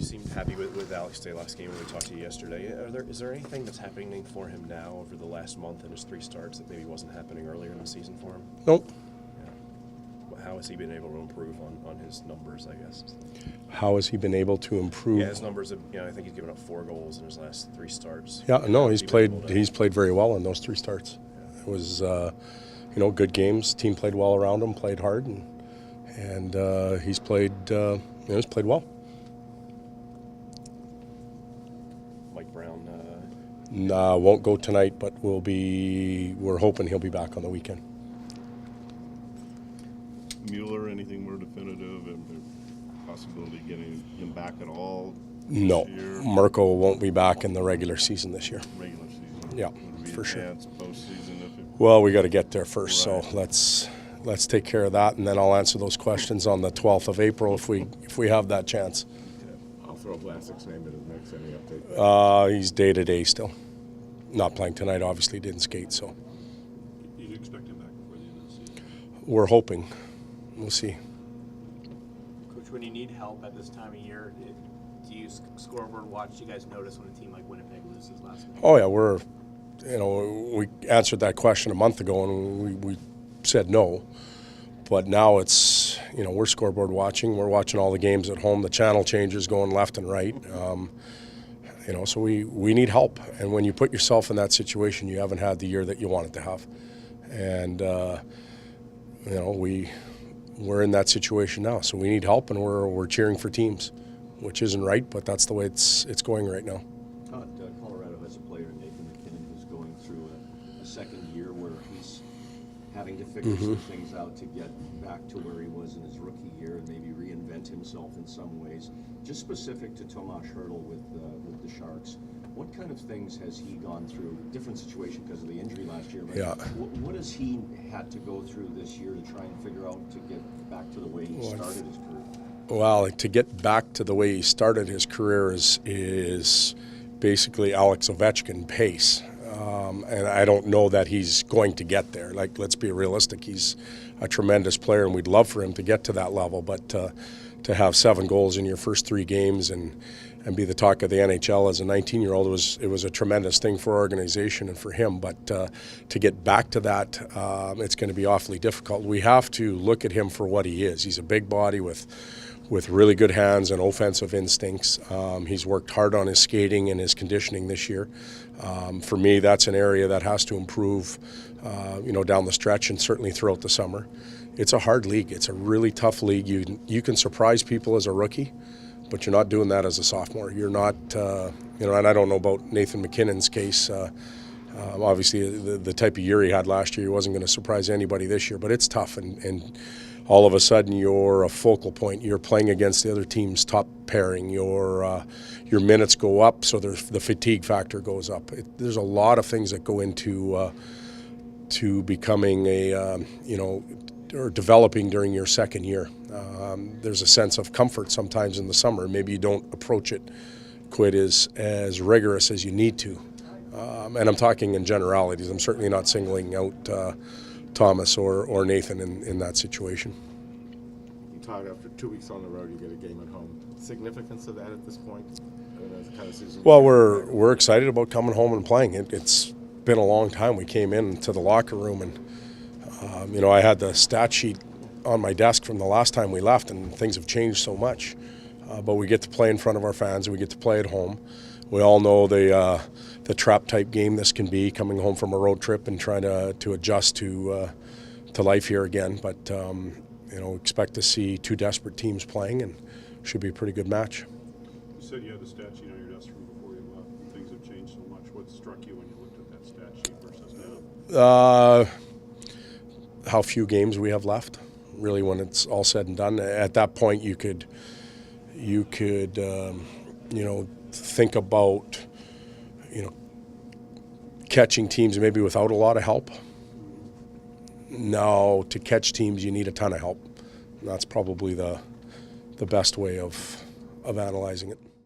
seemed happy with Alex Stalock's game when we talked to you yesterday. Is there anything that's happening for him now over the last month in his 3 starts that maybe wasn't happening earlier in the season for him? Nope. Yeah. How has he been able to improve on his numbers, I guess? How has he been able to improve? Yeah, his numbers, I think he's given up 4 goals in his last 3 starts. Yeah, no, he's played very well in those 3 starts. Yeah. It was, good games. Team played well around him, played hard, and he's played well. Mike Brown? Won't go tonight, but we're hoping he'll be back on the weekend. Mueller, anything more definitive, and the possibility of getting him back at all? No, Mirko won't be back in the regular season this year. Regular season? Yeah, for sure. Postseason if it... Well, we got to get there first, right. So let's take care of that, and then I'll answer those questions on the 12th of April if we have that chance. Okay. I'll throw Vlasic's name in the mix. Any update? He's day-to-day still. Not playing tonight, obviously didn't skate, so. You expect him back before the end of the season? We're hoping. We'll see. Coach, when you need help at this time of year, do you scoreboard watch? Do you guys notice when a team like Winnipeg loses last night? Oh yeah, we answered that question a month ago and we said no. But now it's, we're scoreboard watching. We're watching all the games at home. The channel changes going left and right. So we need help. And when you put yourself in that situation, you haven't had the year that you wanted to have. And, we're in that situation now. So we need help, and we're cheering for teams, which isn't right, but that's the way it's going right now. Todd, Colorado has a player, Nathan McKinnon, who's going through a second year where he's having to figure some things out to get back to where he was in his rookie year and maybe reinvent himself in some ways. Just specific to Tomas Hertl with the Sharks, what kind of things has he gone through? Different situation because of the injury last year. But yeah. What has he had to go through this year to try and figure out to get back to the way he started his career? Well, to get back to the way he started his career is basically Alex Ovechkin pace. And I don't know that he's going to get there. Let's be realistic. He's a tremendous player, and we'd love for him to get to that level. But to have 7 goals in your first 3 games and be the talk of the NHL as a 19-year-old, it was a tremendous thing for our organization and for him. But to get back to that, it's going to be awfully difficult. We have to look at him for what he is. He's a big body with really good hands and offensive instincts. He's worked hard on his skating and his conditioning this year. For me, that's an area that has to improve, down the stretch and certainly throughout the summer. It's a hard league. It's a really tough league. You can surprise people as a rookie, but you're not doing that as a sophomore. You're not, and I don't know about Nathan McKinnon's case. Obviously, the type of year he had last year, he wasn't going to surprise anybody this year, but it's tough. And all of a sudden, you're a focal point. You're playing against the other team's top pairing. Your minutes go up, so the fatigue factor goes up. There's a lot of things that go into to becoming or developing during your second year. There's a sense of comfort sometimes in the summer. Maybe you don't approach it quite as rigorous as you need to. And I'm talking in generalities. I'm certainly not singling out Thomas or Nathan in that situation. Todd, after 2 weeks on the road, you get a game at home. Significance of that at this point? Well, we're excited about coming home and playing. It's been a long time. We came into the locker room and I had the stat sheet on my desk from the last time we left, and things have changed so much. But we get to play in front of our fans, and we get to play at home. We all know the trap-type game this can be, coming home from a road trip and trying to adjust to life here again. But expect to see 2 desperate teams playing, and should be a pretty good match. You said you had the stat sheet on your desk from before you left. Things have changed so much. What struck you when you looked at that stat sheet versus now? How few games we have left. Really, when it's all said and done, at that point you could think about catching teams maybe without a lot of help. Now, to catch teams, you need a ton of help. And that's probably the best way of analyzing it.